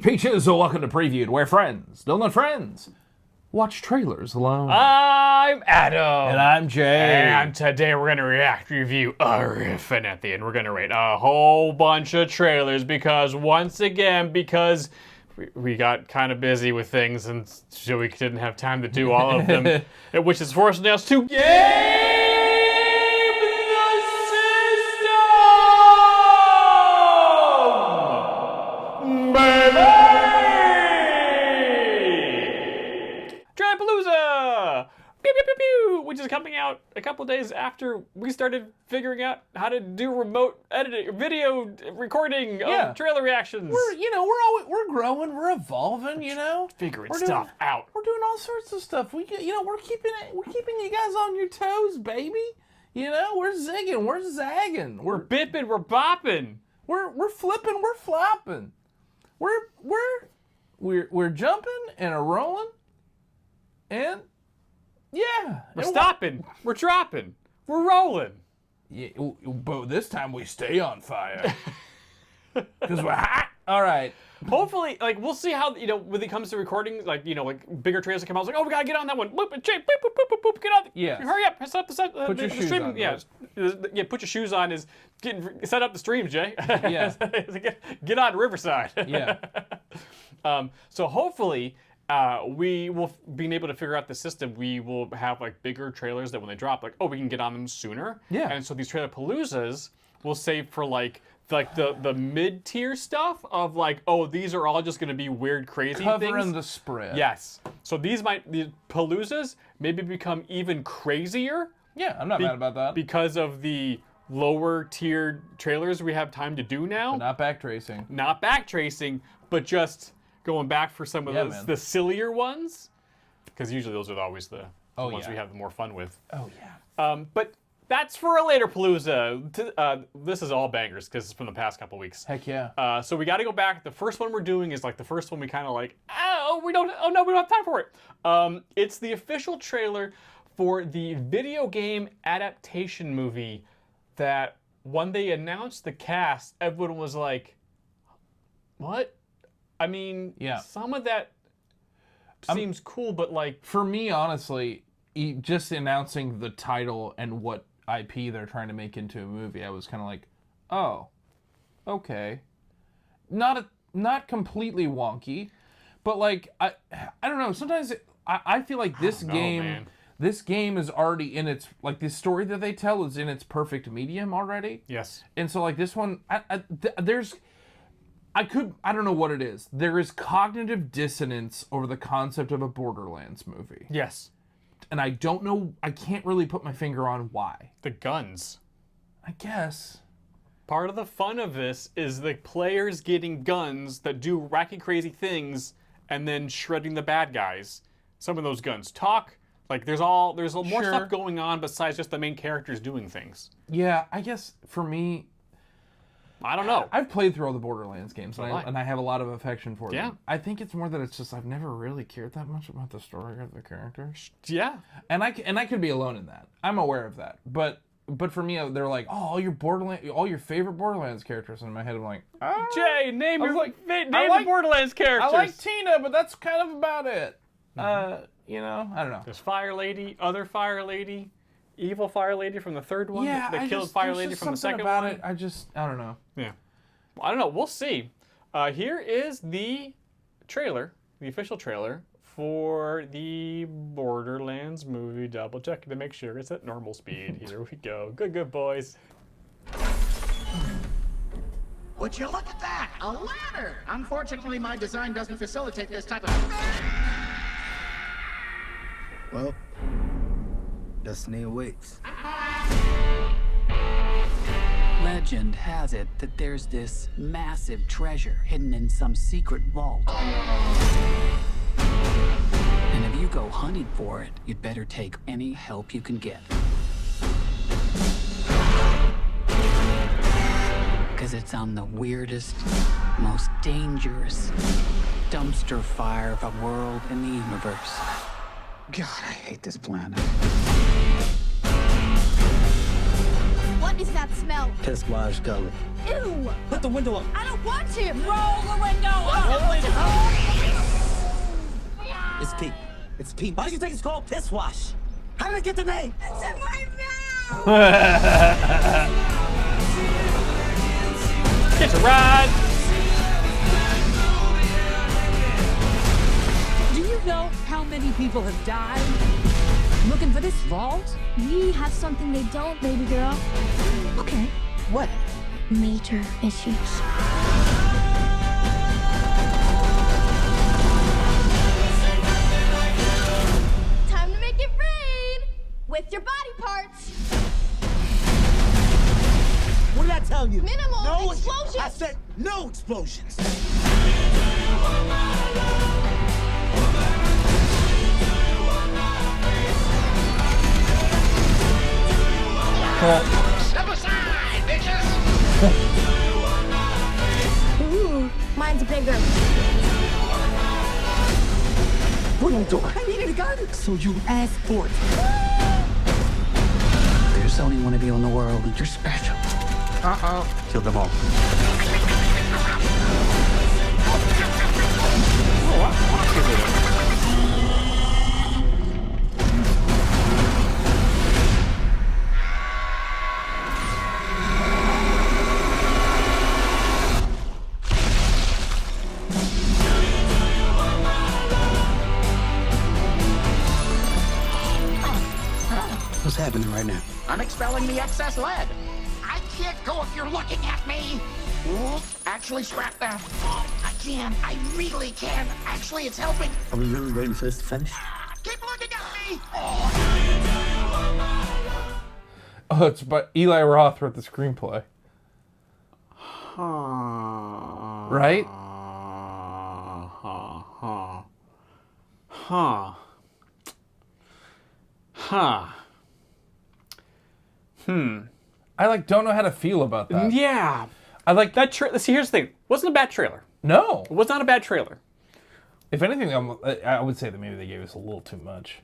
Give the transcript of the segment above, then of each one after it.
Peaches, so welcome to Previewed, where friends don't let friends watch trailers alone. I'm Adam. And I'm Jay. And today we're going to review a riff, and at the end we're going to rate a whole bunch of trailers because, once again, we got kind of busy with things and so we didn't have time to do all of them, which is forcing us to game the system! Baby! Trailerpalooza! Pew, pew, pew, pew, which is coming out a couple days after we started figuring out how to do remote editing, video recording of trailer reactions. We're growing, we're evolving, Figuring stuff out. We're doing all sorts of stuff. We're keeping you guys on your toes, baby. We're zigging, we're zagging, We're bipping, we're bopping. we're flipping, we're flopping. We're jumping and a rolling. And We're stopping, we're dropping, we're rolling. Yeah, but this time we stay on fire. Because we're hot. All right. Hopefully, we'll see how, when it comes to recording, bigger trailers that come out, we gotta get on that one. Boop, boop, boop, boop, boop, get on. Yeah. Hurry up, set up the Put your shoes streaming. on. Yeah, put your shoes on is set up the stream, Jay. Yeah. Get on Riverside. Yeah. So hopefully, we will being able to figure out the system. We will have bigger trailers that when they drop, we can get on them sooner. Yeah. And so these Trailerpaloozas will save for the mid-tier stuff of these are all just going to be weird, crazy Covering things. the spread. Yes. So these Paloozas maybe become even crazier. Yeah, I'm not mad about that. Because of the lower tier trailers we have time to do now. But not backtracing. Not backtracing, but just going back for some of the sillier ones. Because usually those are always the ones we have the more fun with. Oh, yeah. But that's for a later Palooza. This is all bangers because it's from the past couple weeks. Heck yeah. So we got to go back. The first one we're doing is the first one we kind of we don't have time for it. It's the official trailer for the video game adaptation movie that when they announced the cast, everyone was like, what? I mean, some of that seems cool, but For me, honestly, just announcing the title and what IP they're trying to make into a movie, I was kind of like, oh, okay. Not completely wonky, but I don't know. Sometimes I feel like this game is already in its this story that they tell is in its perfect medium already. Yes. And so this one, I don't know what it is. There is cognitive dissonance over the concept of a Boarderlands movie. Yes. And I don't know, I can't really put my finger on why. The guns. I guess. Part of the fun of this is the players getting guns that do wacky, crazy things and then shredding the bad guys. Some of those guns talk. There's more stuff going on besides just the main characters doing things. Yeah, I guess for me, I don't know. I've played through all the Borderlands games, and I have a lot of affection for them. Yeah. I think it's more that it's just I've never really cared that much about the story or the characters. Yeah. And I could be alone in that. I'm aware of that. But for me, they're like, oh, all your favorite Borderlands characters. And in my head, I'm like, Jay, name the Borderlands characters. I like Tina, but that's kind of about it. I don't know. There's Fire Lady, other Fire Lady, evil Fire Lady from the third one that killed Fire Lady from the second one. I don't know. Yeah. Well, I don't know. We'll see. Here is the trailer, the official trailer for the Borderlands movie. Double checking to make sure it's at normal speed. Here we go. Good boys. Would you look at that? A ladder! Unfortunately, my design doesn't facilitate this type of... Well, destiny awaits. Legend has it that there's this massive treasure hidden in some secret vault. And if you go hunting for it, you'd better take any help you can get. Because it's on the weirdest, most dangerous dumpster fire of a world in the universe. God, I hate this planet. What is that smell? Piss wash color. Ew! Put the window up. I don't want to! Roll the window up! It's Pete. It's Pete. Why do you think it's called piss wash? How did it get the name? It's in my mouth! Get a ride. Do you know how many people have died looking for this vault? We have something they don't, baby girl. Okay. What? Major issues. Time to make it rain! With your body parts! What did I tell you? Minimal no explosions. I said no explosions. Step aside, bitches! Ooh, mine's bigger. What are you doing? I needed a gun. So you asked for it. There's only one of you in the world, and you're special. Kill them all. What's happening right now? I'm expelling the excess lead. I can't go if you're looking at me. Actually, scrap that. I can. I really can. Actually, it's helping. Are we really waiting for this to finish? Keep looking at me. Oh, it's but Eli Roth wrote the screenplay. Right? I like don't know how to feel about that. Yeah. I like That see, here's the thing. Wasn't a bad trailer. no. It was not a bad trailer. If anything, I would say that maybe they gave us a little too much.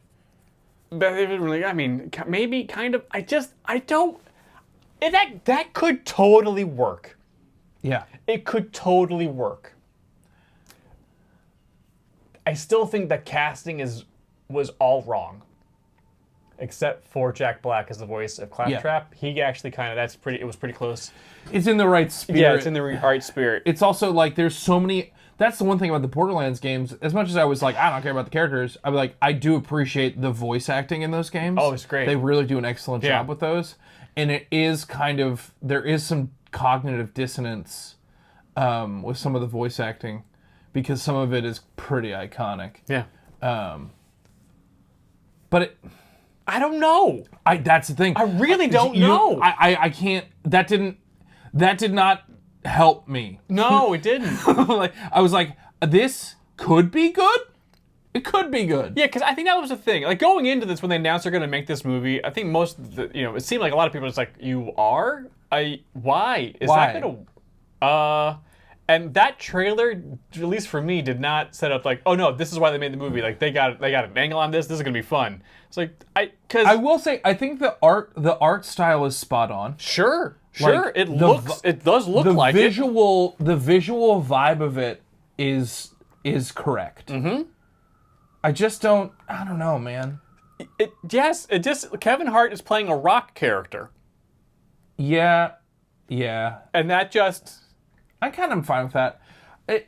But they didn't really. I mean, maybe kind of. I don't. That could totally work. Yeah. It could totally work. I still think that casting was all wrong. Except for Jack Black as the voice of Claptrap. He actually kind of, it was pretty close. It's in the right spirit. Yeah, it's in the right spirit. It's also like there's so many. That's the one thing about the Borderlands games. As much as I was like, I don't care about the characters, I'm like, I do appreciate the voice acting in those games. Oh, it's great. They really do an excellent Yeah. job with those. And it is kind of, there is some cognitive dissonance with some of the voice acting because some of it is pretty iconic. Yeah. But it, I don't know. that's the thing. I really don't know. I can't. That did not help me. No, it didn't. Like I was like, this could be good. It could be good. Yeah, because I think that was the thing. Like going into this, when they announced they're going to make this movie, I think most of the, it seemed like a lot of people were just like, "You are? Why is Why? that going to?" And that trailer, at least for me, did not set up like, "Oh no, this is why they made the movie." Like they got an angle on this. This is going to be fun. It's like I will say I think the art style is spot on. Sure. Like, It does look like it. The visual vibe of it is correct. Mm-hmm. I don't know, man. Kevin Hart is playing a rock character. Yeah. And that just I kind of am fine with that.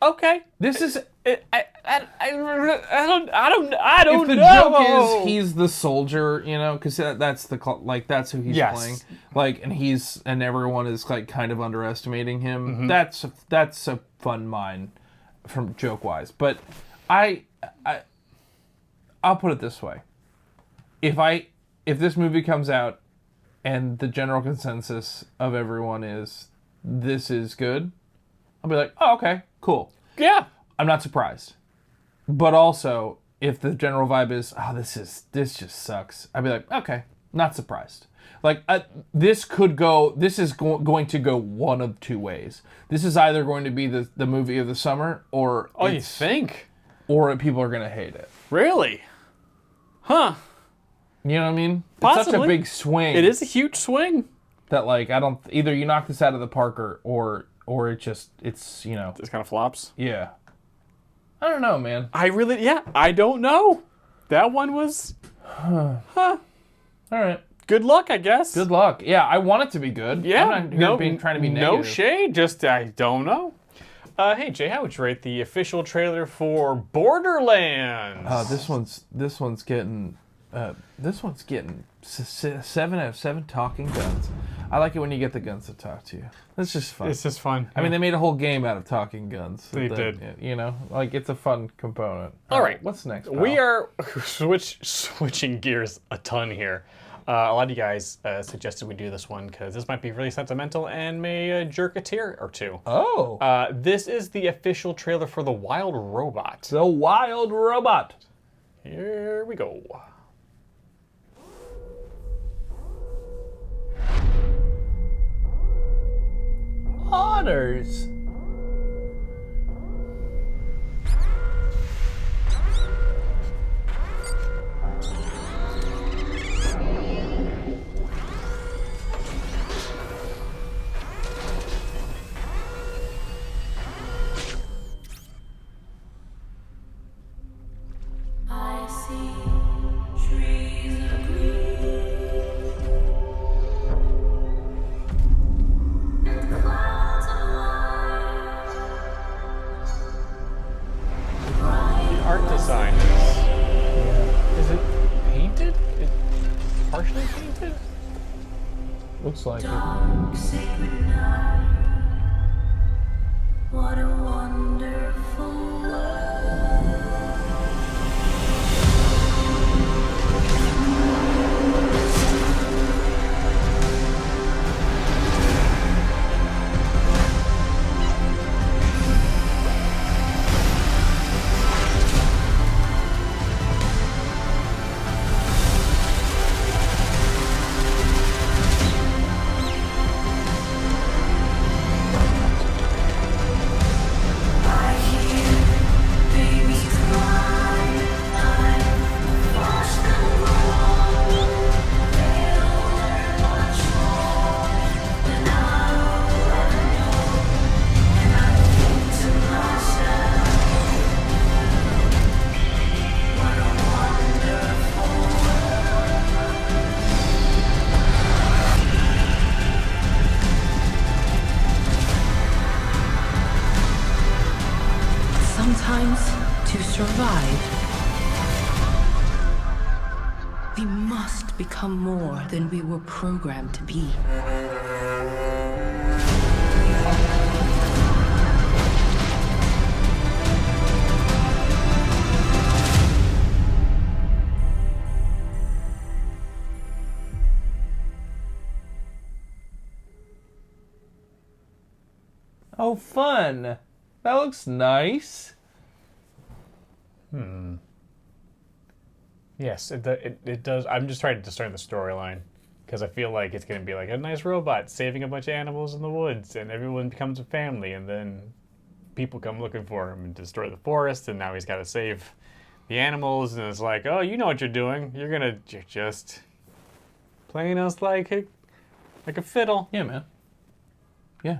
okay. This is I don't if the know. joke is he's the soldier, because that's that's who he's Yes. playing. Like, and everyone is like kind of underestimating him. Mm-hmm. That's a fun mine from joke wise. But I'll put it this way: if this movie comes out and the general consensus of everyone is this is good, I'll be like, oh, okay, cool. Yeah. I'm not surprised. But also, if the general vibe is, oh, this just sucks, I'd be like, okay, not surprised. Like, this is going to go one of two ways. This is either going to be the movie of the summer, or You think? Or people are going to hate it. Really? Huh. You know what I mean? Possibly. It's such a big swing. It is a huge swing. that like I don't either you knock this out of the park or it's you know This kind of flops. yeah. I don't know, man. I don't know. That one was, All right. good luck, I guess. Good luck. Yeah, I want it to be good. Yeah, I'm not here trying to be negative. No shade, just I don't know. Hey Jay, how would you rate the official trailer for Borderlands? This one's getting 7 out of 7 talking guns. I like it when you get the guns to talk to you. It's just fun. It's just fun. I mean, they made a whole game out of talking guns. They did. You know, like it's a fun component. All right, what's next? Pal? We are switching gears a ton here. A lot of you guys suggested we do this one because this might be really sentimental and may jerk a tear or two. Oh. This is the official trailer for The Wild Robot. The Wild Robot. Here we go. Otters. I see trees of green and clouds of white. Art design is it painted? Partially painted? Looks like it. Dark sacred night. What a wonderful world. I hear babies cry. I've watched them grow. They'll learn much more than I'll ever know. And I think to myself, what a wonderful world. Sometimes, to survive, we must become more than we were programmed to be. Oh, fun. That looks nice. Yes, it does. I'm just trying to discern the storyline because I feel like it's going to be like a nice robot saving a bunch of animals in the woods and everyone becomes a family and then people come looking for him and destroy the forest and now he's got to save the animals and it's like, oh, you know what you're doing. You're just playing us like a fiddle. Yeah, man. Yeah.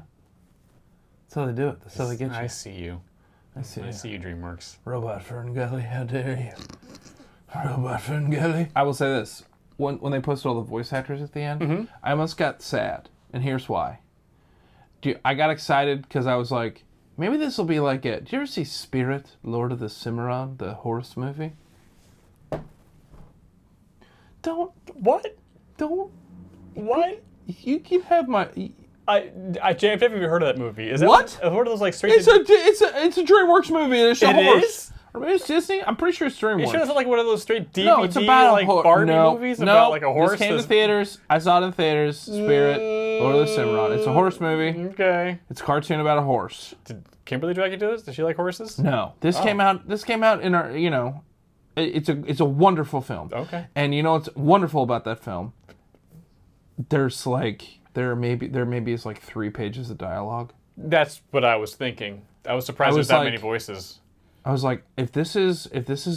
That's how they do it. That's how they get you. I see you. I see you. I see you, DreamWorks. Robot Ferngully, how dare you? Robot Ferngully. I will say this. When they posted all the voice actors at the end, I almost got sad. And here's why. I got excited because I was like, maybe this will be like it. Did you ever see Spirit, Lord of the Cimarron, the horse movie? Don't. What? Don't. What? You can have my... Jay, I've never even heard of that movie. Is that What? One of those like straight? It's a DreamWorks movie. And it's a It horse. is? Or maybe it's Disney. I'm pretty sure it's DreamWorks. You sure it's not like one of those straight DVD No, it's about like a horse. Barbie movies about like a horse? This came to that's- theaters. I saw it in theaters. Spirit, Lord of the Cimarron. It's a horse movie. Okay. It's a cartoon about a horse. Did Kimberly drag you to this? Does she like horses? No, this came out. This came out in our. You know, it's a wonderful film. Okay. And you know what's wonderful about that film? There's like there maybe is like 3 pages of dialogue. That's what I was thinking. I was surprised I there's was that like- many voices. I was like, if this is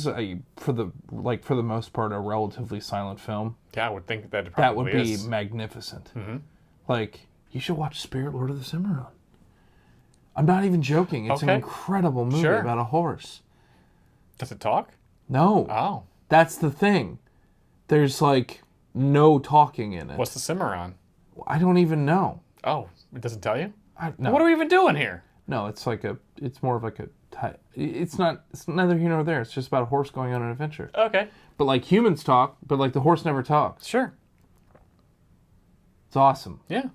a for the most part a relatively silent film, Yeah, I would think that it that would probably be is. magnificent. Like, you should watch Spirit Lord of the Cimarron. I'm not even joking. It's an Okay. incredible movie Sure. about a horse. Does it talk? No. Oh. That's the thing. There's, like, no talking in it. What's the Cimarron? I don't even know. Oh, it doesn't tell you? No. What are we even doing here? No, it's like it's more of like it's neither here nor there. It's just about a horse going on an adventure. Okay. But like humans talk, but like the horse never talks. Sure. It's awesome. Yeah.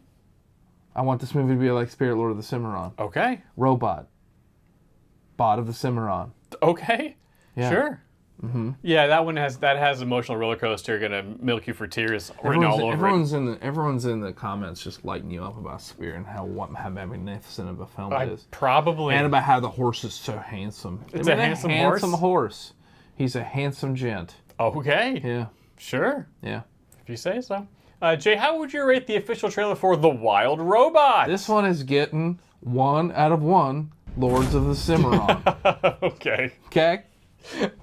I want this movie to be like Spirit Lord of the Cimarron. Okay. Robot. Bot of the Cimarron. Okay. Yeah. Sure. Mm-hmm. Yeah, that one has emotional roller coaster, gonna milk you for tears written all over it. Everyone's in the comments just lighting you up about Spirit and how magnificent of a film it is. Probably. And about how the horse is so handsome. It's I a mean, handsome horse. He's a handsome gent. Okay. Yeah. Sure. Yeah. If you say so. Jay, how would you rate the official trailer for The Wild Robot? This one is getting 1 out of 1 Lords of the Cimarron. Okay. Okay?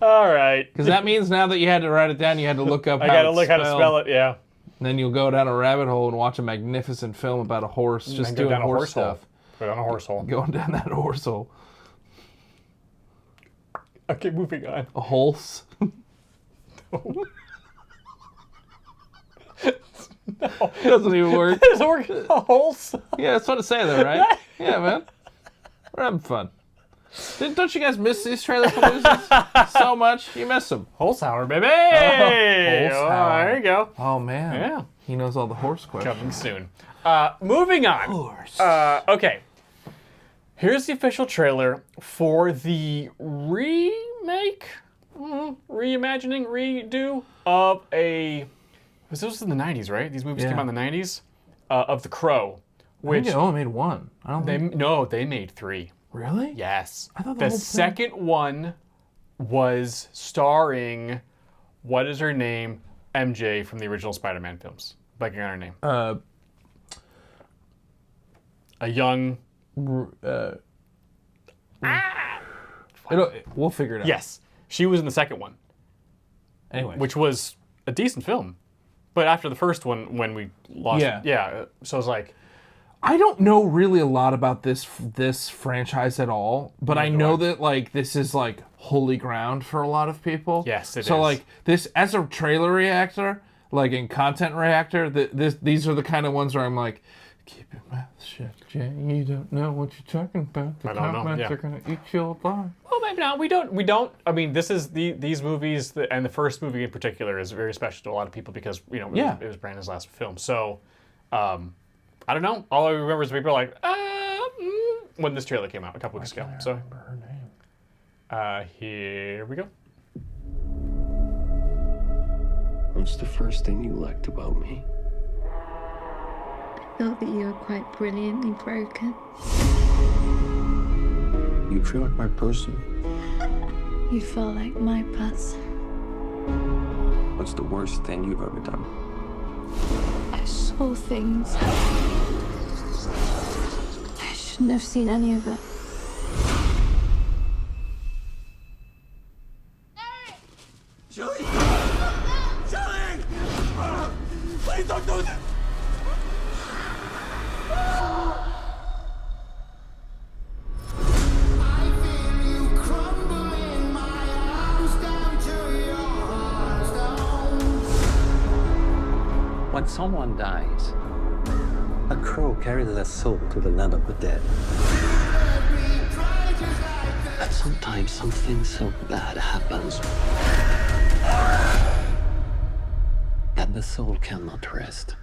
All right. Because that means now that you had to write it down, you had to look up I gotta look how to spell it, yeah. And then you'll go down a rabbit hole and watch a magnificent film about a horse just doing horse stuff. Go down a horse hole. Going down that horse hole. Okay, moving on. A horse? No. Doesn't even work. It doesn't work. A horse? Yeah, that's what to say though, right? Yeah, man. We're having fun. Don't you guys miss these Trailerpaloozas so much? You miss them. Horse hour, baby! Horse Oh, hour. there you go. Oh, man. Yeah. He knows all the horse questions. Coming soon. Moving on. Horse. Okay. Here's the official trailer for the remake, reimagining, redo of a... This was in the 90s, right? These movies came out in the 90s. Of The Crow. I think they only made one. I don't think... No, they made 3. Really? Yes. I thought the whole second one was starring, what is her name? MJ from the original Spider-Man films. Blanking on her name. A young... We'll figure it out. Yes. She was in the second one. Anyway. Which was a decent film. But after the first one, when we lost... Yeah. So it's like... I don't know really a lot about this franchise at all, but I know that like this is like holy ground for a lot of people. Yes, it is. So like this as a trailer reactor, like in content reactor, these are the kind of ones where I'm like, keep your mouth shut, Jay. You don't know what you're talking about. The comments are gonna eat you alive. Well, maybe not. We don't. I mean, this is these movies, and the first movie in particular is very special to a lot of people because it was Brandon's last film. So. I don't know. All I remember is people are like, when this trailer came out a couple weeks ago. So, remember her name. Here we go. What's the first thing you liked about me? I thought that you were quite brilliantly broken. You feel like my person. You felt like my person. What's the worst thing you've ever done? I saw things. I shouldn't have seen any of it. Julie! Julie! Please don't do that! When someone dies, a crow carries their soul to the land of the dead. And sometimes something so bad happens that the soul cannot rest.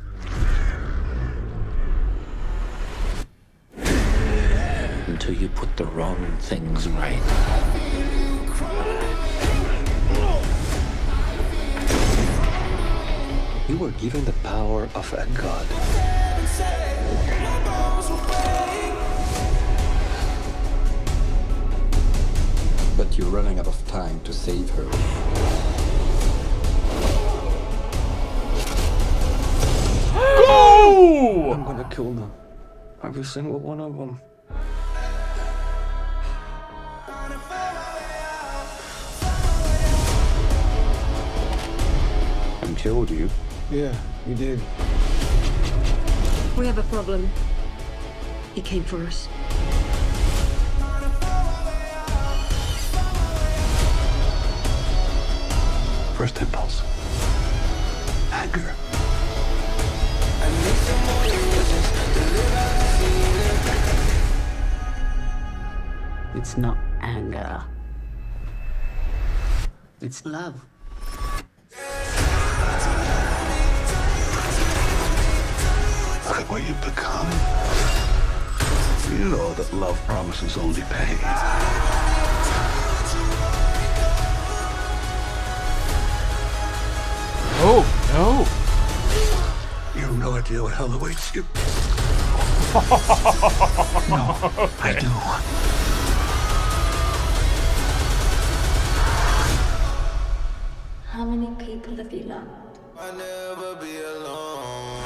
Until you put the wrong things right. You were given the power of a god. But you're running out of time to save her. Go! I'm gonna kill them. Every single one of them. I killed you. Yeah, you did. We have a problem. He came for us. First impulse. Anger. It's not anger. It's love. Look at what you've become. You know that love promises only pain. Oh, no. You have no idea what hell awaits you. No, I do. How many people have you loved? I'll never be alone.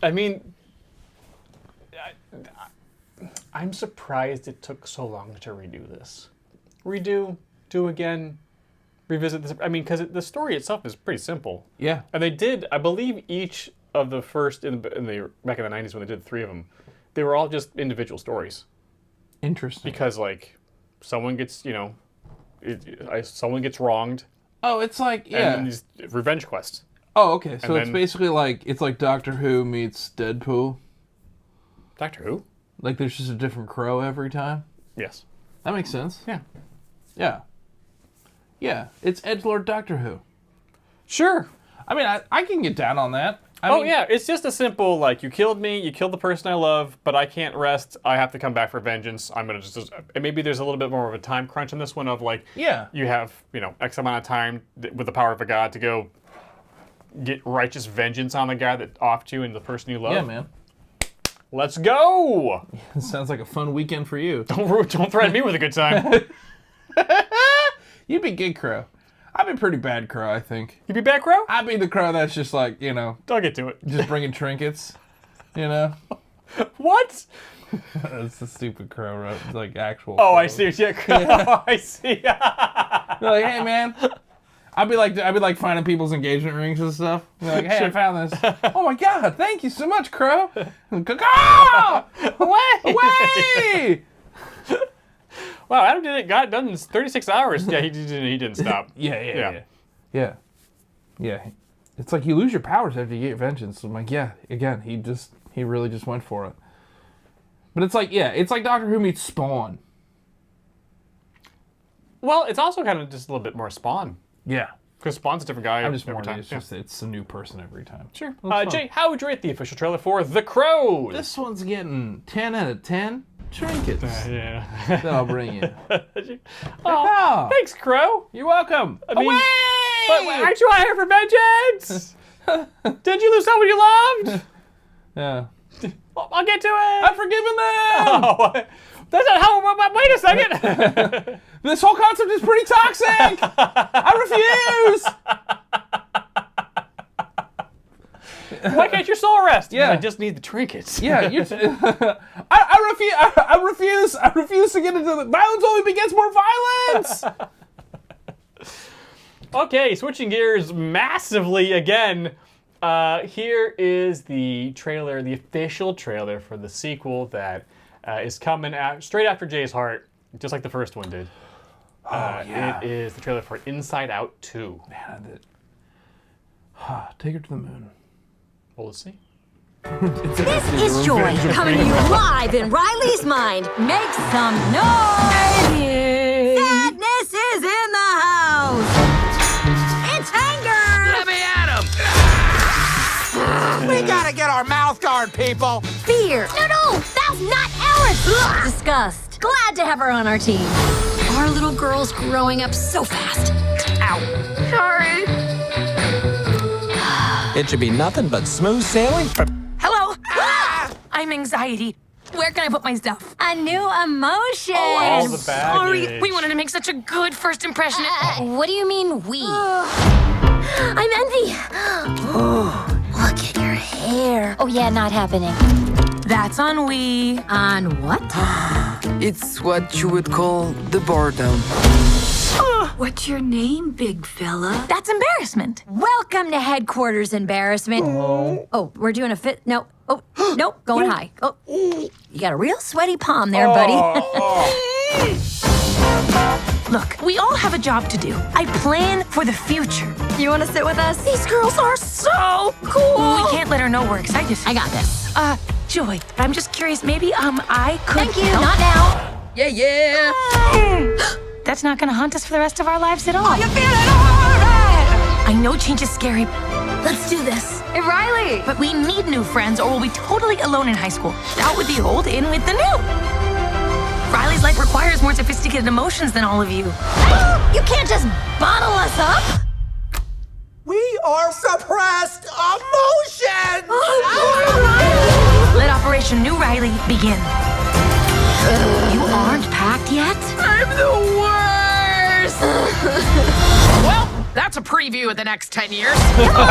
I mean, I'm surprised it took so long to redo this. Redo, do again, revisit this. I mean, because the story itself is pretty simple. Yeah. And they did, I believe, each of the first in the back in the 90s when they did 3 of them, they were all just individual stories. Interesting. Because like, someone gets someone gets wronged. Oh, it's like, And yeah. then these revenge quests. Oh, okay. So And it's then- basically like Doctor Who meets Deadpool. Doctor Who? Like there's just a different crow every time. Yes. That makes sense. Yeah. Yeah. Yeah. It's edgelord Doctor Who. Sure. I mean, I can get down on that. I Oh mean, yeah, it's just a simple like, you killed me, you killed the person I love, but I can't rest. I have to come back for vengeance. I'm gonna just and maybe there's a little bit more of a time crunch in this one of like, Yeah. you have X amount of time with the power of a god to go get righteous vengeance on the guy that offed you and the person you love. Yeah, man. Let's go! It sounds like a fun weekend for you. Don't threaten me with a good time. You'd be good crow. I'd be pretty bad crow, I think. You be bad crow? I'd be the crow that's just like, I'll get to it. just bringing trinkets, you know? What? That's the stupid crow, right? It's like actual Oh, crow. I see. Yeah. I see. They're like, hey, man. I'd be like finding people's engagement rings and stuff. Be like, hey, I found this. Oh my god, thank you so much, crow. Caw! Away! Wow, Adam did it. Got it done in 36 hours. Yeah, he didn't stop. Yeah. It's like you lose your powers after you get vengeance. I'm like, yeah, again, he really just went for it. But it's like, it's like Doctor Who meets Spawn. Well, it's also kind of just a little bit more Spawn. Yeah. Because Spawn's a different guy I'm just every more time. it's a new person every time. Sure. That's Jay, how would you rate the official trailer for The Crows? This one's getting 10 out of 10 trinkets Yeah. that I'll bring you. Oh, thanks, Crow. You're welcome. I mean, Away! but aren't you out here for vengeance? Did you lose someone you loved? Yeah. I'll get to it. I've forgiven them! Oh, that's not how. Wait a second. This whole concept is pretty toxic! I refuse! Why can't your soul rest? Yeah. I just need the trinkets. Yeah, I refuse to get into the violence only begets more violence! Okay, switching gears massively again. Here is the trailer, the official trailer for the sequel that is coming straight after Jay's Heart, just like the first one did. It is the trailer for Inside Out 2. Man, take her to the moon. Well, let's see. This is Joy coming to you live in Riley's mind. Make some noise! Sadness is in the house. It's anger. Let me at him! We gotta get our mouth guard, people! Fear. No, that's not ours. Disgust. Glad to have her on our team. Our little girl's growing up so fast. Ow. Sorry. It should be nothing but smooth sailing from... Hello. I'm anxiety. Where can I put my stuff? A new emotion. All the Sorry. baggage. We wanted to make such a good first impression. What do you mean we? I'm Envy. Oh yeah, not happening. That's ennui. On what? It's what you would call the bar down. What's your name, big fella? That's embarrassment. Welcome to headquarters, embarrassment. Oh, we're doing a fit. No. Oh, nope. Going high. Oh, you got a real sweaty palm there, buddy. Look, we all have a job to do. I plan for the future. You want to sit with us? These girls are so cool. We can't let her know we're excited. I got this. Joy, I'm just curious. Maybe I could. Thank you. help. Not now. Yeah. That's not gonna haunt us for the rest of our lives at all. Are you feeling alright? I know change is scary. Let's do this. Hey, Riley. But we need new friends or we'll be totally alone in high school. Out with the old, in with the new. Riley's life requires more sophisticated emotions than all of you. You can't just bottle us up. We are suppressed emotions! Let Operation New Riley begin. You aren't packed yet? I'm the worst! Well, that's a preview of the next 10 years. Come on,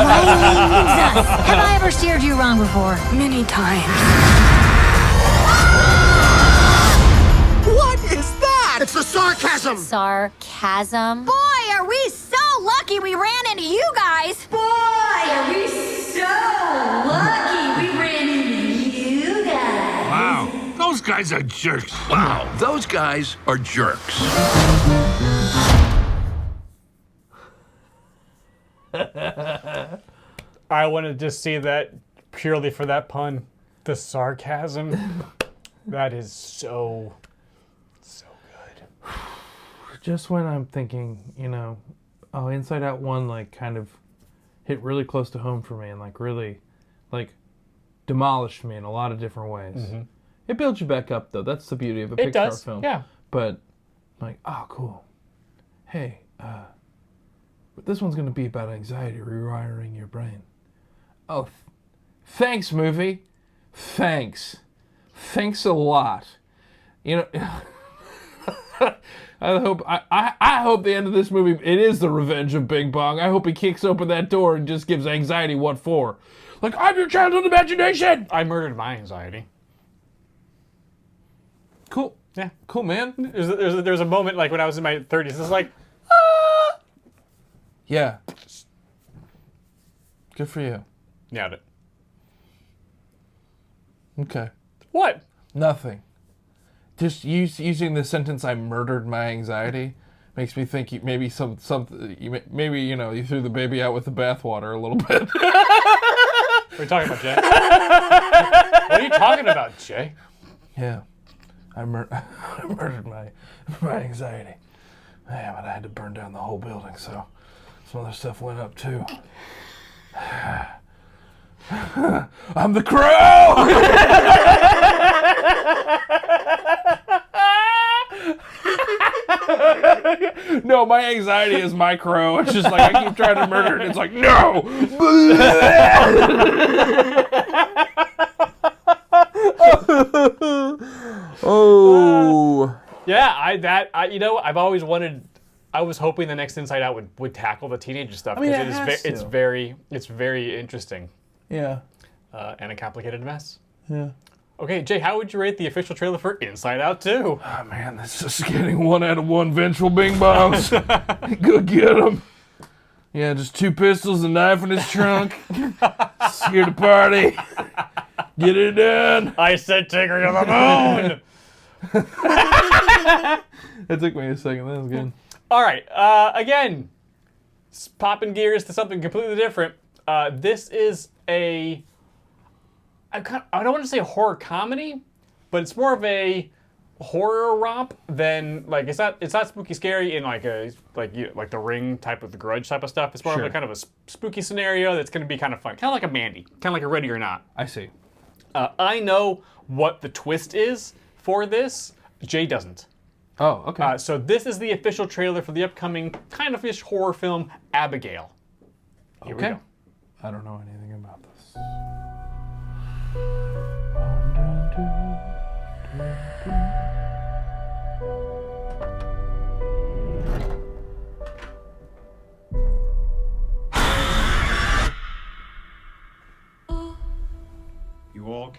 Riley needs us. Have I ever steered you wrong before? Many times. What is that? It's the sarcasm. Sarcasm? Boy, are we so lucky we ran into you guys. Boy, are we so lucky we ran into you guys. Wow, those guys are jerks. Wow, those guys are jerks. I wanted to see that purely for that pun. The sarcasm. That is so good. Just when I'm thinking, Inside Out 1, like, kind of hit really close to home for me and, like, really, like, demolished me in a lot of different ways. Mm-hmm. It builds you back up, though. That's the beauty of a It Pixar does, film. yeah. But, like, oh, cool. Hey, but this one's going to be about anxiety, rewiring your brain. Oh, thanks, movie. Thanks. Thanks a lot. I hope the end of this movie, it is the revenge of Bing Bong. I hope he kicks open that door and just gives anxiety what for. Like, I'm your childhood imagination! I murdered my anxiety. Cool. Yeah. Cool, man. There's a moment, like, when I was in my 30s, it's like, Yeah. Good for you. nailed it. Okay. What? Nothing. Just using the sentence "I murdered my anxiety" makes me think you threw the baby out with the bathwater a little bit. What are you talking about, Jay? What are you talking about, Jay? Yeah, I murdered my anxiety. Yeah, but I had to burn down the whole building, so some other stuff went up too. I'm the crow! No, my anxiety is my crow. It's just like I keep trying to murder it. It's like, no! Oh. Yeah, I've always wanted. I was hoping the next Inside Out would tackle the teenager stuff I mean, because it's very interesting. Yeah. And a complicated mess. Yeah. Okay, Jay, how would you rate the official trailer for Inside Out 2? Oh man, this is getting 1 out of 1 vengeful Bing Bongs. Go get him. Yeah, just 2 pistols, a knife in his trunk. Here to party. Get it done. I said take her to the moon. It took me a second. That was good. All right. Again, popping gears to something completely different. This is I don't want to say a horror comedy, but it's more of a horror romp than like it's not spooky scary in like the Ring type of The Grudge type of stuff. It's more of a kind of a spooky scenario that's going to be kind of fun, kind of like a Mandy, kind of like a Ready or Not. I see. I know what the twist is for this. Jay doesn't. Oh, okay. So this is the official trailer for the upcoming kind of ish horror film Abigail. Here we go. I don't know anything about this.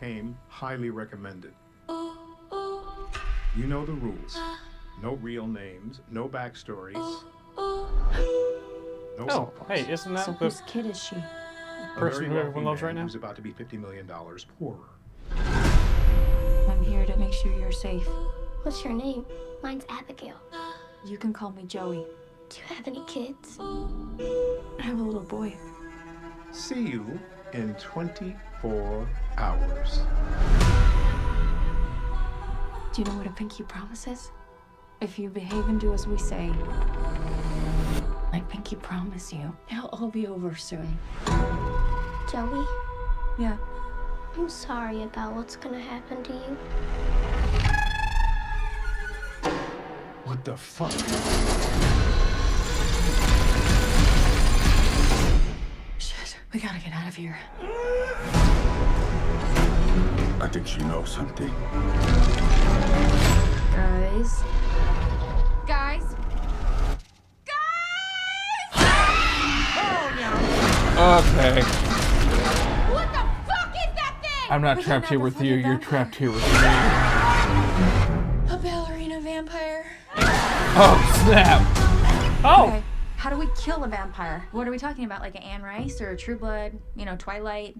became highly recommended. You know the rules. No real names, no backstories. No Oh, hey, isn't that So the whose kid is she? person who everyone loves right now? Who's about to be $50 million poorer. I'm here to make sure you're safe. What's your name? Mine's Abigail. You can call me Joey. Do you have any kids? I have a little boy. See you in 24 hours. Do you know what a pinky promise is? If you behave and do as we say, I pinky promise you, it'll all be over soon. Joey, Yeah. I'm sorry about what's gonna happen to you. What the fuck? Shit, we gotta get out of here. I think she knows something. Guys. Guys. Okay. What the fuck is that thing? I'm not trapped here with you. You're trapped here with me. A ballerina vampire. Oh, snap. Oh! Okay, how do we kill a vampire? What are we talking about? Like an Anne Rice or a True Blood? You know, Twilight?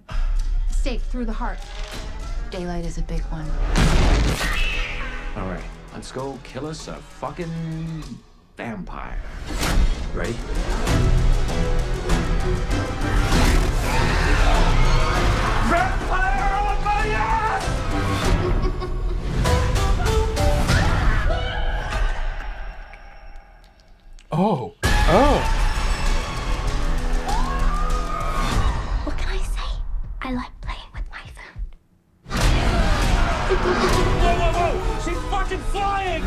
Stake through the heart. Daylight is a big one. All right, let's go kill us a fucking vampire. Ready? Vampire on my ass! Oh. Oh. What can I say? I like playing with my food. Whoa, whoa, whoa! She's fucking flying!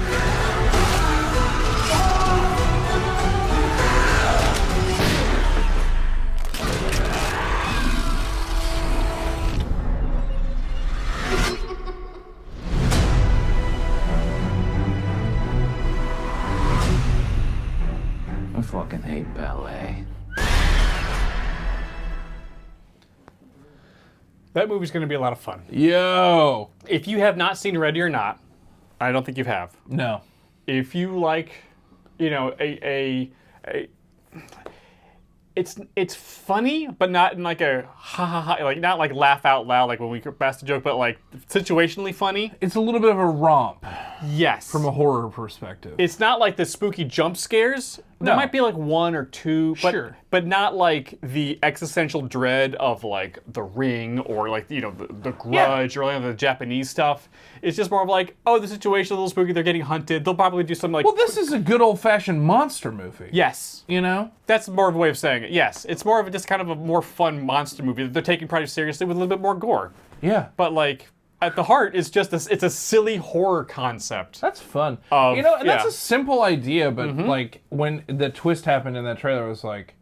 I fucking hate ballet. That movie's going to be a lot of fun. Yo. If you have not seen Ready or Not, I don't think you have. No. If you like, you know, it's funny, but not in like a ha ha ha, like not like laugh out loud, like when we pass the joke, but like situationally funny. It's a little bit of a romp. Yes. From a horror perspective. It's not like the spooky jump scares. There No. might be like one or two, but, Sure. but not like the existential dread of like The Ring or like, you know, the Grudge or any of the Japanese stuff. It's just more of like, oh, the situation's a little spooky, they're getting hunted. They'll probably do something like... Well, this is a good old-fashioned monster movie. Yes. You know? That's more of a way of saying it, yes. It's more of just kind of a more fun monster movie that they're taking pretty seriously with a little bit more gore. Yeah. But like, at the heart, it's just it's a silly horror concept. That's fun. Of, you know, and that's yeah. a simple idea, but like when the twist happened in that trailer, I was like,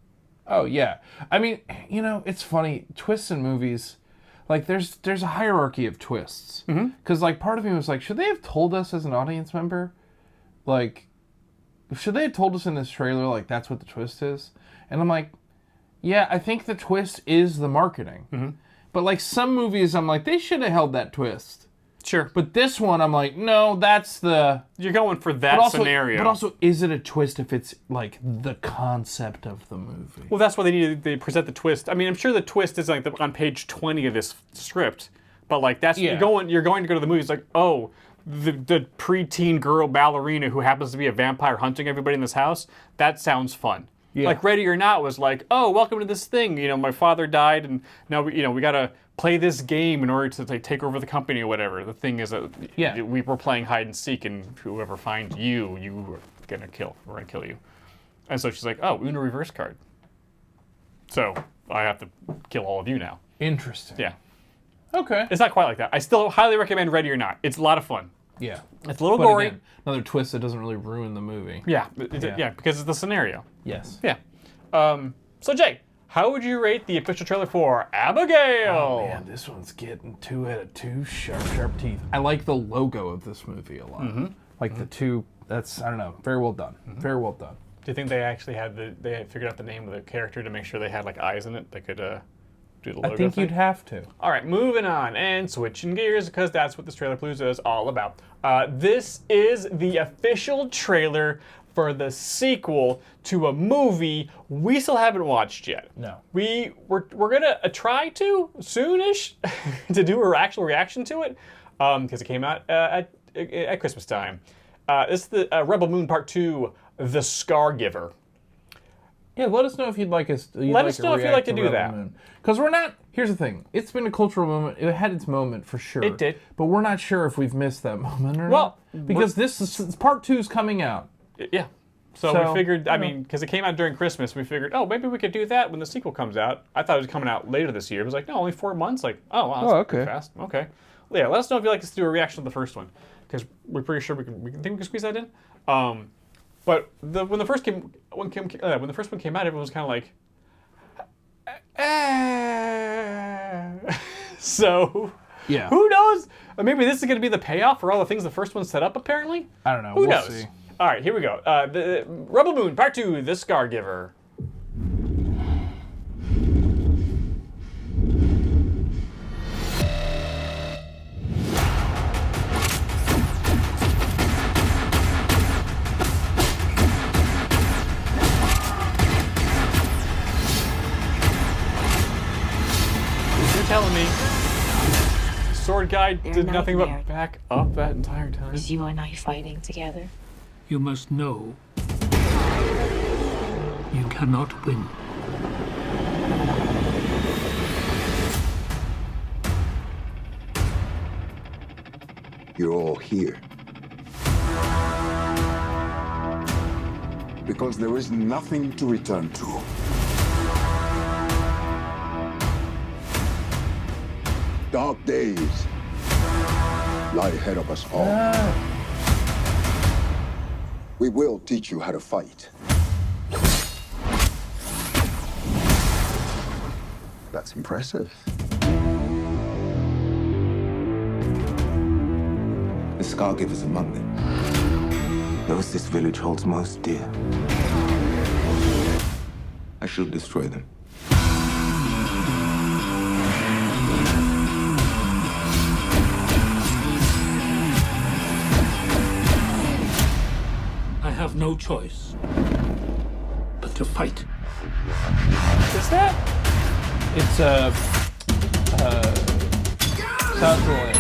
oh yeah. I mean, you know, it's funny. Twists in movies, like there's a hierarchy of twists. Because like part of me was like, should they have told us as an audience member, like, should they have told us in this trailer like that's what the twist is? And I'm like, yeah, I think the twist is the marketing. But like some movies, I'm like, they should have held that twist. Sure. But this one, I'm like, no, that's the... You're going for that scenario. But also, is it a twist if it's like the concept of the movie? Well, that's why they present the twist. I mean, I'm sure the twist is like on page 20 of this script, but like that's Yeah. you're going to go to the movie. It's like, oh, the preteen girl ballerina who happens to be a vampire hunting everybody in this house. That sounds fun. Yeah. Like Ready or Not was like, oh, welcome to this thing. You know, my father died, and now we gotta play this game in order to like take over the company or whatever. The thing is that we were playing hide and seek, and whoever finds you, you are gonna kill. We're gonna kill you. And so she's like, oh, Uno reverse card. So I have to kill all of you now. Interesting. Yeah. Okay. It's not quite like that. I still highly recommend Ready or Not. It's a lot of fun. Yeah. It's a little But gory. again, another twist that doesn't really ruin the movie. Yeah, yeah, because it's the scenario. Yes. Yeah. So Jay, how would you rate the official trailer for Abigail? Oh man, this one's getting 2 out of 2 sharp teeth. I like the logo of this movie a lot. Like the two. That's, I don't know. Very well done. Very well done. Do you think they actually had they had figured out the name of the character to make sure they had like eyes in it? They could do the logo I think thing? you'd have to. All right, moving on and switching gears because that's what this Trailerpalooza is all about. This is the official trailer for the sequel to a movie we still haven't watched yet. No. We're gonna try to soonish to do an actual reaction to it because it came out at Christmas time. This is the Rebel Moon Part 2, The Scargiver. Yeah, let us know if you'd like us. Let us know if you'd like to do that. Because we're not. Here's the thing. It's been a cultural moment. It had its moment for sure. It did. But we're not sure if we've missed that moment or Well, not. Because this is Part 2 is coming out. Yeah. So we figured, I mean, because it came out during Christmas, we figured, oh, maybe we could do that when the sequel comes out. I thought it was coming out later this year. It was like, no, only 4 months. Like, oh, wow, that's pretty fast. Okay. Well, yeah, let us know if you'd like us to do a reaction to the first one, because we're pretty sure we can squeeze that in. But when the first one came out, everyone was kind of like, so yeah, who knows? Maybe this is going to be the payoff for all the things the first one set up. Apparently, I don't know. Who we'll knows? See. All right, here we go. The Rebel Moon Part 2, The Scargiver. You're telling me Sword Guy did nothing but back up that entire time? Is you and I fighting together? You must know you cannot win. You're all here because there is nothing to return to. Dark days lie ahead of us all. We will teach you how to fight. That's impressive. The Scargivers among them. Those this village holds most dear. I shall destroy them. I have no choice but to fight. Is that? It's Southland.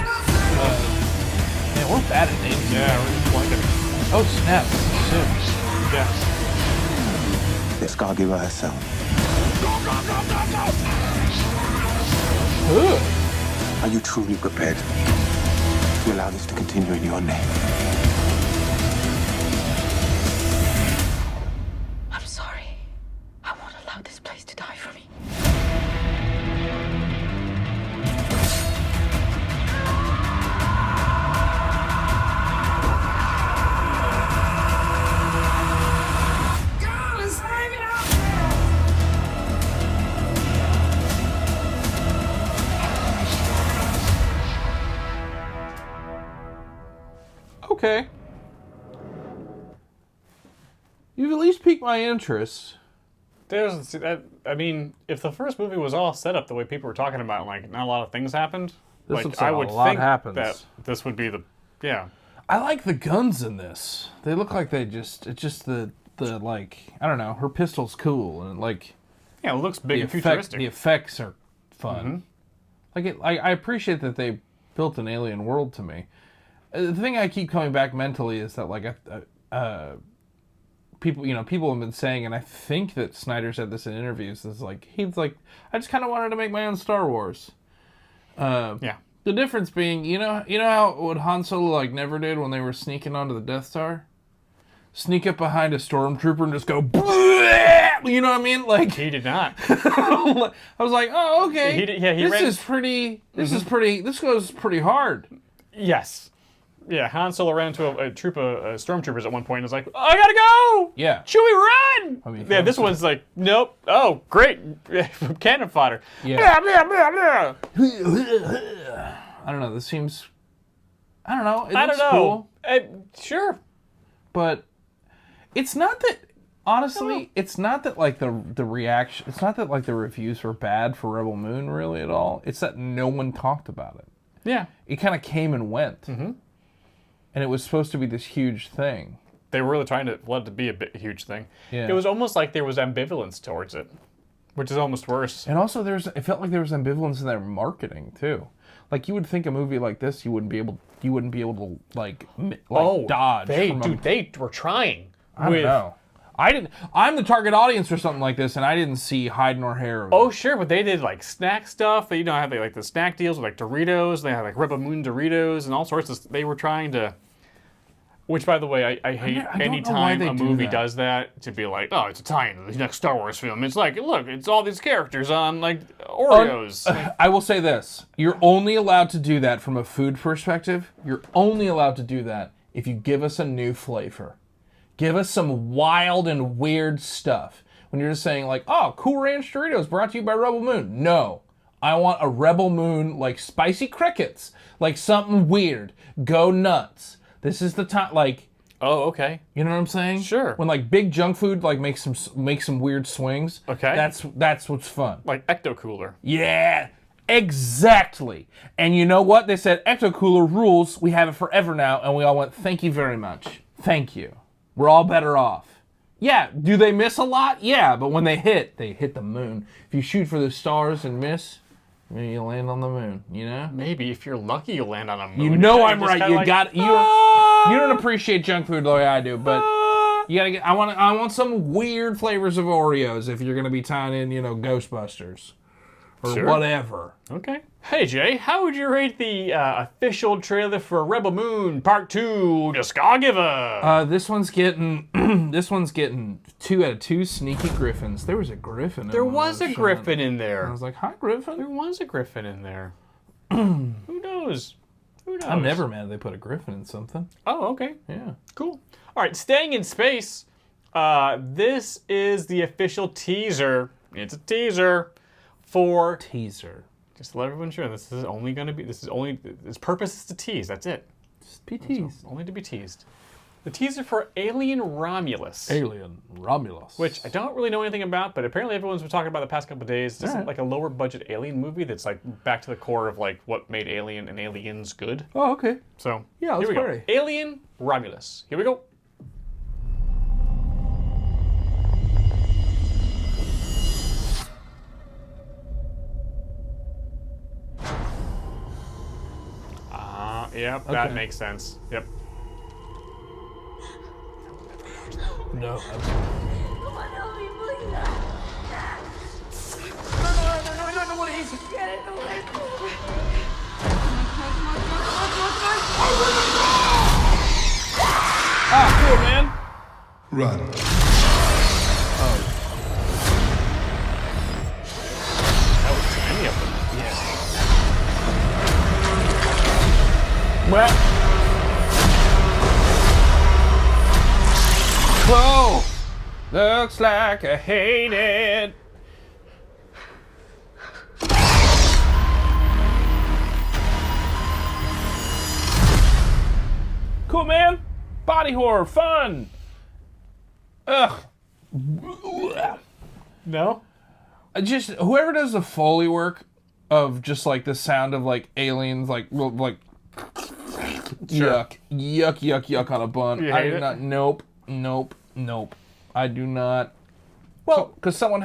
Man, we're bad at names. Yeah, we're just blanking. Oh snap! Shit. Yeah. The Scargiver herself. Ugh. Are you truly prepared to allow this to continue in your name? I'm sorry. I won't allow this place to die for me. Okay. You've at least piqued my interest. I mean, if the first movie was all set up the way people were talking about, like not a lot of things happened, I would think that this would be yeah. I like the guns in this. They look like it's just the like, I don't know, her pistol's cool and like. Yeah, it looks big and futuristic. The effects are fun. Mm-hmm. I appreciate that they built an alien world to me. The thing I keep coming back mentally is that like people have been saying, and I think that Snyder said this in interviews, is like he's like, I just kind of wanted to make my own Star Wars. Yeah. The difference being, you know how what Han Solo like never did when they were sneaking onto the Death Star, sneak up behind a stormtrooper and just go, you know what I mean? Like he did not. I was like, oh okay, This This goes pretty hard. Yes. Yeah, Han Solo ran into a troop of stormtroopers at one point and was like, I gotta go! Yeah. Chewie, run! Yeah, this one's like, nope. Oh, great. Cannon fodder. Yeah. Blah, blah, blah, blah. I don't know. This seems... I don't know. It looks cool. Sure. But it's not that... Honestly, it's not that like the reaction. It's not that like the reviews were bad for Rebel Moon really at all. It's that no one talked about it. Yeah. It kind of came and went, and it was supposed to be this huge thing. They were really trying to let it to be a huge thing. Yeah. It was almost like there was ambivalence towards it, which is almost worse. And also, it felt like there was ambivalence in their marketing too. Like you would think a movie like this, you wouldn't be able to like dodge. They were trying. I don't know. I'm the target audience for something like this, and I didn't see hide nor hair of it. Oh, sure, but they did like snack stuff. They, had like the snack deals with like Doritos. They had like Rebel Moon Doritos and all sorts of. They were trying to. Which, by the way, I hate any time a movie does that to be like, oh, it's a tie-in to the next Star Wars film. It's like, look, it's all these characters on like Oreos. I will say this: you're only allowed to do that from a food perspective. You're only allowed to do that if you give us a new flavor. Give us some wild and weird stuff. When you're just saying like, oh, Cool Ranch Doritos brought to you by Rebel Moon. No. I want a Rebel Moon, like spicy crickets. Like something weird. Go nuts. This is the time, like... Oh, okay. You know what I'm saying? Sure. When like big junk food like makes some weird swings. Okay. That's what's fun. Like Ecto Cooler. Yeah. Exactly. And you know what? They said Ecto Cooler rules. We have it forever now. And we all went, thank you very much. Thank you. We're all better off. Yeah, do they miss a lot? Yeah, but when they hit the moon. If you shoot for the stars and miss, maybe you land on the moon, you know? Maybe if you're lucky you land on a moon. You know I'm right. You got you don't appreciate junk food the way I do, but you gotta get I want some weird flavors of Oreos if you're gonna be tying in, Ghostbusters. Or whatever. Okay. Hey Jay, how would you rate the official trailer for Rebel Moon Part 2 to Scargiver? This one's getting 2 out of 2 sneaky griffins. There was a griffin. There was a griffin in there. I was like, hi Griffin. There was a griffin in there. Who knows? Who knows? I'm never mad they put a griffin in something. Oh, okay. Yeah. Cool. All right, staying in space. This is the official teaser. It's a teaser for Just to let everyone know, this is only going to be. Its purpose is to tease. That's it. Just be teased. Only to be teased. The teaser for Alien Romulus. Alien Romulus. Which I don't really know anything about, but apparently everyone's been talking about the past couple of days. This is like a lower budget Alien movie that's like back to the core of like what made Alien and Aliens good. Oh, okay. So yeah, let's here we go. party. Alien Romulus. Here we go. Yep, that makes sense. Yep. No. Come on, help me, please. No, please. Get it away. Ah, cool, man. Run. Oh. That was too many of them. Yeah. Well, whoa, looks like I hate it. Cool, man. Body horror, fun. Ugh. No? Just whoever does the Foley work of just like the sound of like aliens, like yuck on a bun. I do not. Nope. I do not. Well, because someone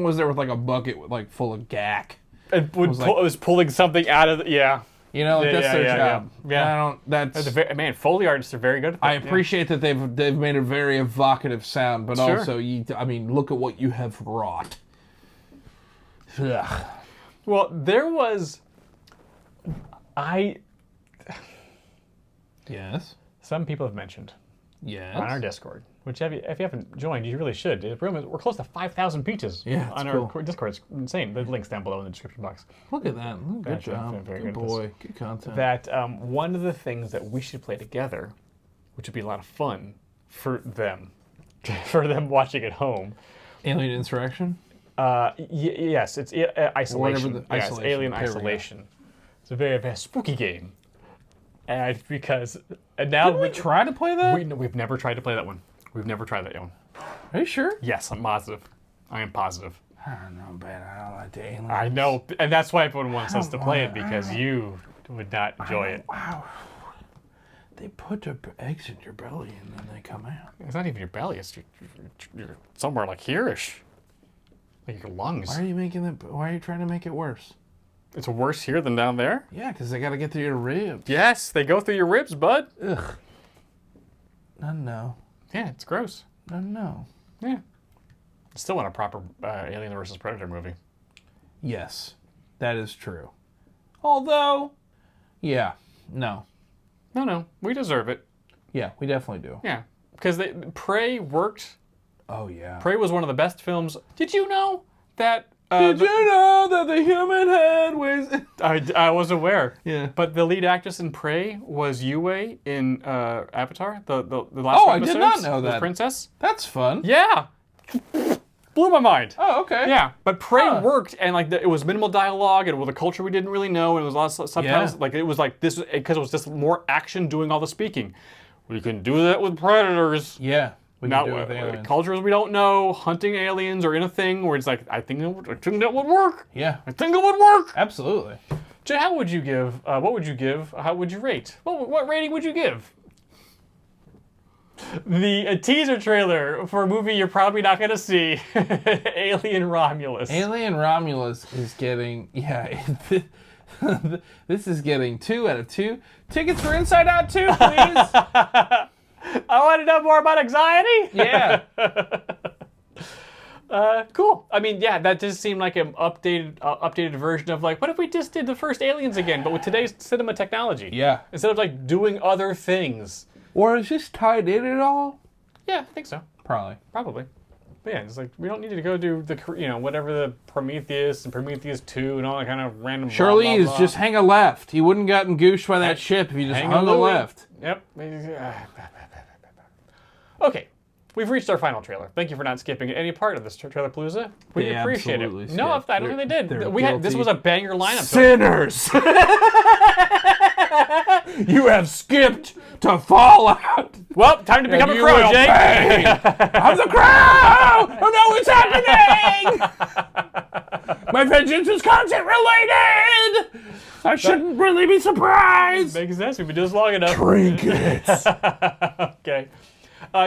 was there with like a bucket with like full of gack. It was pulling something out of the, that's their job. Yeah. I don't. That's man. Foley artists are very good at that. I appreciate that they've made a very evocative sound, but also look at what you have wrought. Ugh. Well, there was. Yes. Some people have mentioned. Yes. On our Discord, which if you haven't joined, you really should. We're close to 5,000 peaches on our Discord. It's insane. The link's down below in the description box. Look at that. Good job. Very good boy. Good content. That one of the things that we should play together, which would be a lot of fun for them, watching at home. Alien Insurrection? Yes, it's Isolation. Isolation. It's Alien Isolation. It's a very, very spooky game. And now did we try to play that? We've never tried to play that one. We've never tried that one. Are you sure? Yes, I'm positive. I am positive. I don't know, man. I don't like the aliens. I know, and that's why everyone wants us to play it, because you would not enjoy it. Wow. They put their eggs in your belly and then they come out. It's not even your belly. It's you're somewhere like here-ish. Like your lungs. Why are you trying to make it worse? It's worse here than down there? Yeah, because they got to get through your ribs. Yes, they go through your ribs, bud. Ugh. No. Yeah, it's gross. No. Yeah. I still want a proper Alien vs. Predator movie. Yes, that is true. Although, yeah, no. No, we deserve it. Yeah, we definitely do. Yeah, because Prey worked. Oh, yeah. Prey was one of the best films. Did you know that... Did you know that the human head weighs... I was aware. Yeah. But the lead actress in Prey was Yue in Avatar, the last episode. I did not know that. The princess. That's fun. Yeah. Blew my mind. Oh, okay. Yeah, but Prey worked, and like it was minimal dialogue, and with a culture we didn't really know, and it was a lot of subtitles. Yeah. Like it was like this because it was just more action doing all the speaking. We can do that with Predators. Yeah. We Now, can do it with aliens. cultures we don't know, hunting aliens, or in a thing where it's like, I think that would work. Yeah. I think it would work. Absolutely. Jay, how would you give? What would you give? How would you rate? What rating would you give? The teaser trailer for a movie you're probably not going to see, Alien Romulus. Alien Romulus is getting, this is getting 2 out of 2. Tickets for Inside Out 2, please. I want to know more about anxiety. Yeah. Cool. I mean, yeah, that just seemed like an updated version of like, what if we just did the first Aliens again, but with today's cinema technology? Yeah. Instead of like doing other things. Or is this tied in at all? Yeah, I think so. Probably. But yeah, it's like we don't need to go do the whatever the Prometheus and Prometheus 2 and all that kind of random. Surely blah, blah, just hang a left. He wouldn't gotten gooshed by that ship if he just hung a left. Yep. Okay, we've reached our final trailer. Thank you for not skipping any part of this Trailerpalooza. We They appreciate it. absolutely No, skipped. I don't think they did. They're This was a banger lineup. Sinners! You have skipped to Fallout. Well, time to become a crow, Jake. I'm the crow! Oh no, it's happening! My vengeance is content related! I shouldn't really be surprised! Makes sense. We've been doing this long enough. Trinkets! Okay.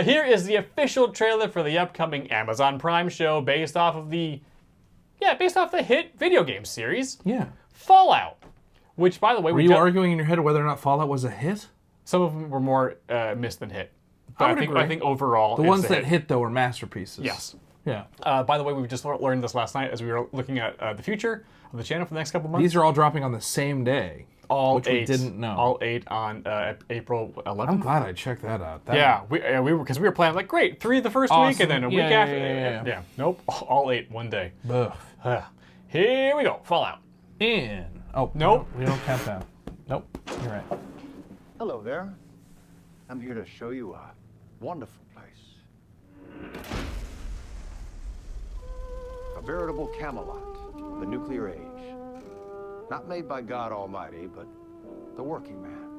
Here is the official trailer for the upcoming Amazon Prime show based off the hit video game series. Yeah. Fallout. Which, by the way, were you arguing in your head whether or not Fallout was a hit? Some of them were more missed than hit. But I think overall, the ones that hit though were masterpieces. Yes. Yeah. By the way, we just learned this last night as we were looking at the future of the channel for the next couple months. These are all dropping on the same day. Which 8. We didn't know. All 8 on April 11th. I'm glad I checked that out. We were because we were planning like great 3 the first week and then a week after. Yeah. Nope. All 8 one day. Here we go. Fallout. Oh nope. We don't count down. Nope. You're right. Hello there. I'm here to show you a wonderful place. A veritable Camelot, the nuclear age. Not made by God Almighty, but the working man.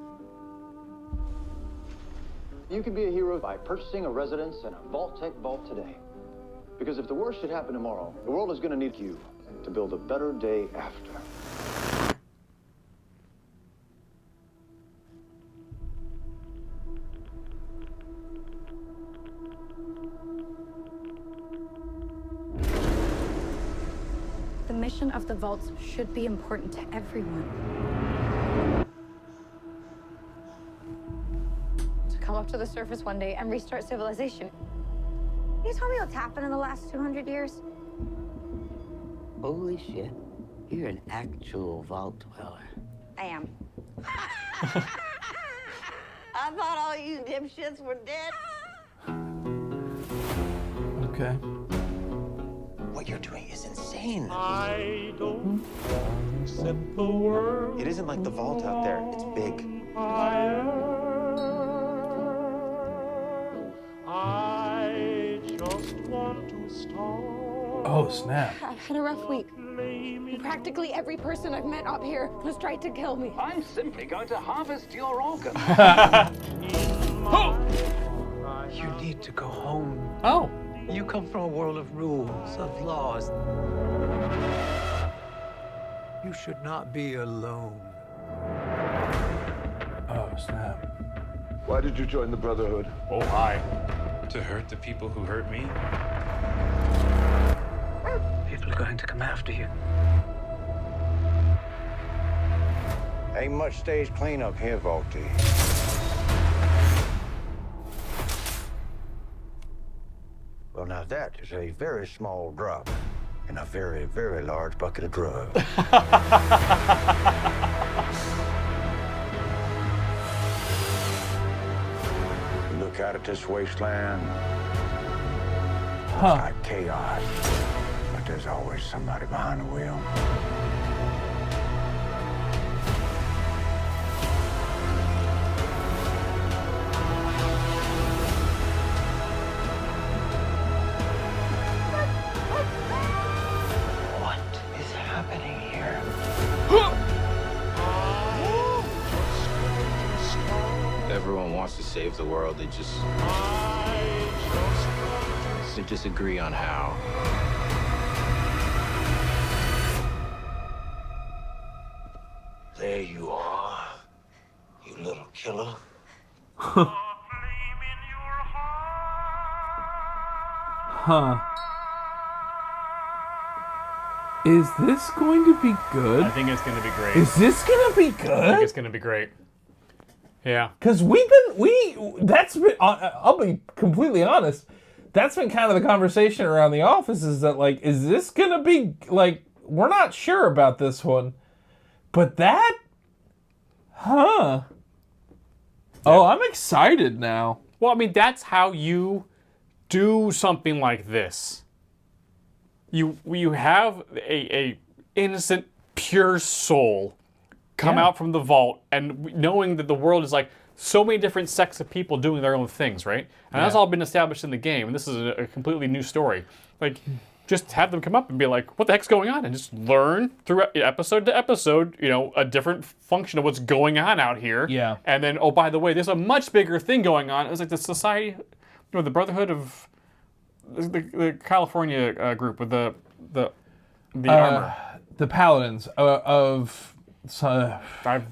You can be a hero by purchasing a residence in a Vault-Tec vault today. Because if the worst should happen tomorrow, the world is going to need you to build a better day after. The mission of the vaults should be important to everyone. To come up to the surface one day and restart civilization. You told me what's happened in the last 200 years? Holy shit. You're an actual vault dweller. I am. I thought all you dipshits were dead. Okay. What you're doing is insane. I don't accept the world. It isn't like the vault out there. It's big. I just want to start. Oh, snap. I've had a rough week. Practically every person I've met up here has tried to kill me. I'm simply going to harvest your organs. You need to go home. Oh. You come from a world of rules, of laws. You should not be alone. Oh, snap. Why did you join the Brotherhood? Oh, hi. To hurt the people who hurt me? People are going to come after you. Ain't much stays clean up here, Volty. Well, now that is a very small drop in a very, very large bucket of drugs. Look out at this wasteland. It's like chaos. But there's always somebody behind the wheel. What is happening here? Everyone wants to save the world. They just agree on how. There you are, you little killer. Huh. Is this going to be good? I think it's going to be great. Is this going to be good? I think it's going to be great. Yeah. Because that's been, I'll be completely honest, that's been kind of the conversation around the office is that, like, is this going to be, like, we're not sure about this one. But that, oh, I'm excited now. Well, I mean, that's how you do something like this. You have a innocent, pure soul come out from the vault, and knowing that the world is like so many different sects of people doing their own things, right? And that's all been established in the game, and this is a completely new story. Like, just have them come up and be like, what the heck's going on? And just learn through episode to episode, you know, a different function of what's going on out here. Yeah. And then, oh, by the way, there's a much bigger thing going on. It was like the society, you know, the Brotherhood of the California group with the armor. The Paladins of... I've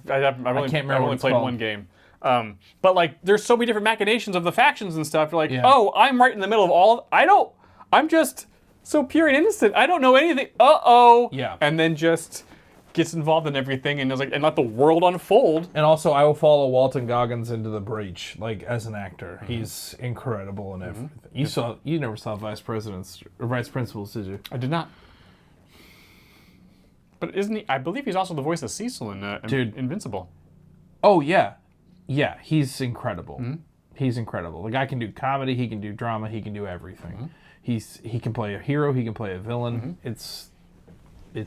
only played one game. But like, there's so many different machinations of the factions and stuff. You're like, oh, I'm right in the middle of all. I'm just so pure and innocent. I don't know anything. Yeah. And then just gets involved in everything and is like, and let the world unfold. And also, I will follow Walton Goggins into the breach, like, as an actor. He's incredible in everything. You never saw Vice Principals, did you? I did not. But isn't he? I believe he's also the voice of Cecil in Invincible. Oh yeah, yeah. He's incredible. He's incredible. The guy can do comedy. He can do drama. He can do everything. He can play a hero. He can play a villain. It's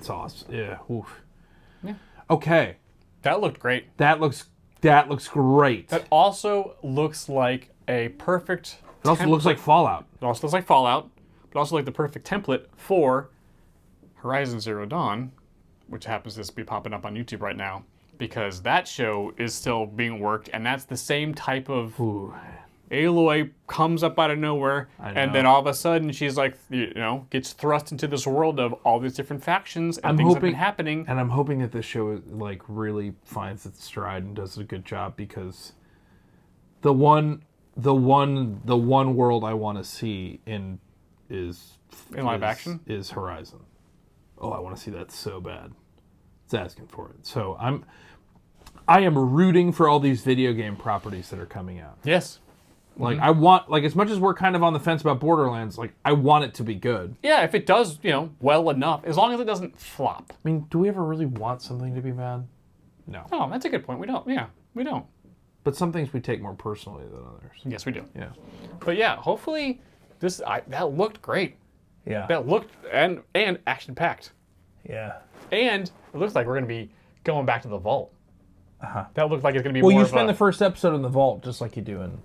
awesome. Yeah. Oof. Yeah. Okay. That looked great. That looks great. That also looks like a perfect. It also looks like Fallout. It also looks like Fallout, but also like the perfect template for Horizon Zero Dawn, which happens to just be popping up on YouTube right now, because that show is still being worked, and that's the same type of Aloy comes up out of nowhere, and then all of a sudden she's like, you know, gets thrust into this world of all these different factions and things have been happening. And I'm hoping that this show like really finds its stride and does a good job, because the one world I want to see in live action is Horizon. Oh, I want to see that so bad. It's asking for it. So I am rooting for all these video game properties that are coming out. Yes. Like I want, like, as much as we're kind of on the fence about Borderlands, like, I want it to be good. Yeah, if it does, you know, well enough, as long as it doesn't flop. I mean, do we ever really want something to be bad? No. Oh, that's a good point. We don't. Yeah, we don't. But some things we take more personally than others. Yes, we do. Yeah. But yeah, hopefully that looked great. Yeah. That looked and action packed. Yeah. And it looks like we're going to be going back to the vault. That looked like it's going to be well, more you spend the first episode in the vault just like you do in...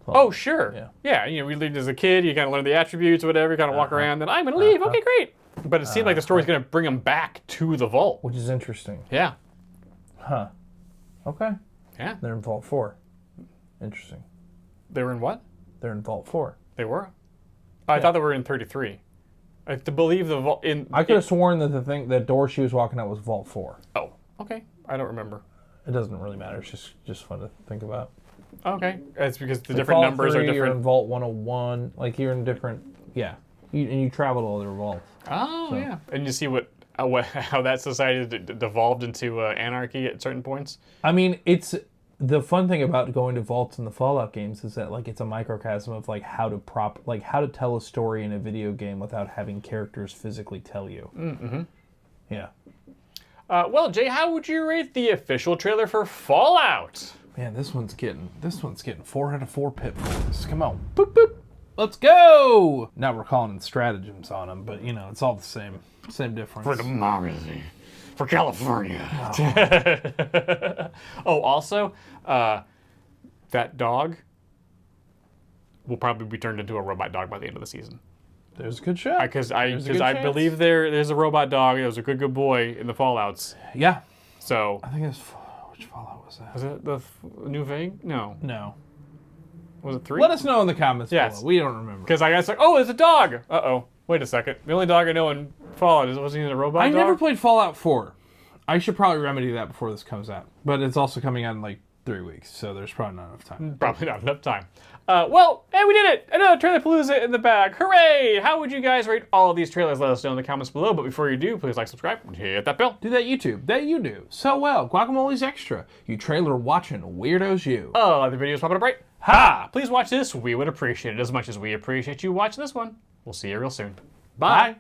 Oh, sure. Yeah, you know, we learned as a kid, you kind of learn the attributes, whatever, you kind of walk around, then I'm going to leave, okay, great. But it seemed like the story's going to bring them back to the vault. Which is interesting. Yeah. Huh. Okay. Yeah. They're in Vault 4. Interesting. They were in what? They're in Vault 4. They were? I thought they were in 33. I have to believe the vault in... I could have sworn that the door she was walking out was Vault 4. Oh, okay. I don't remember. It doesn't really matter. It's just fun to think about. Okay. It's because the like different Vault numbers 3, are different. You're in Vault 101. Like, you're in different... Yeah. And you travel to all their vaults. Oh, yeah. And you see how that society devolved into anarchy at certain points? I mean, it's... The fun thing about going to vaults in the Fallout games is that like it's a microcosm of like how to tell a story in a video game without having characters physically tell you. Mm-hmm. Yeah. Well, Jay, how would you rate the official trailer for Fallout? Man, this one's getting 4 out of 4 pitfalls. Come on, boop boop. Let's go. Now we're calling in stratagems on them, but you know it's all the same difference. For democracy. For California. Oh, also, that dog will probably be turned into a robot dog by the end of the season. There's a good shot. Because I believe there's a robot dog. It was a good boy in the Fallouts. Yeah. So. I think it's which Fallout was that? Was it the New Vegas? No. No. Was it 3? Let us know in the comments yes. below. We don't remember. Because I guess like, oh, it's a dog. Uh-oh. Wait a second. The only dog I know in Fallout wasn't even a robot dog? I never played Fallout 4. I should probably remedy that before this comes out. But it's also coming out in like 3 weeks, so there's probably not enough time. Probably not enough time. Well, hey, we did it! Another Trailerpalooza in the bag. Hooray! How would you guys rate all of these trailers? Let us know in the comments below. But before you do, please like, subscribe, and hit that bell. Do that YouTube. That you do. So well. Guacamole's extra. You trailer watching weirdos you. Oh, other videos popping up right? Ha! Please watch this. We would appreciate it as much as we appreciate you watching this one. We'll see you real soon. Bye.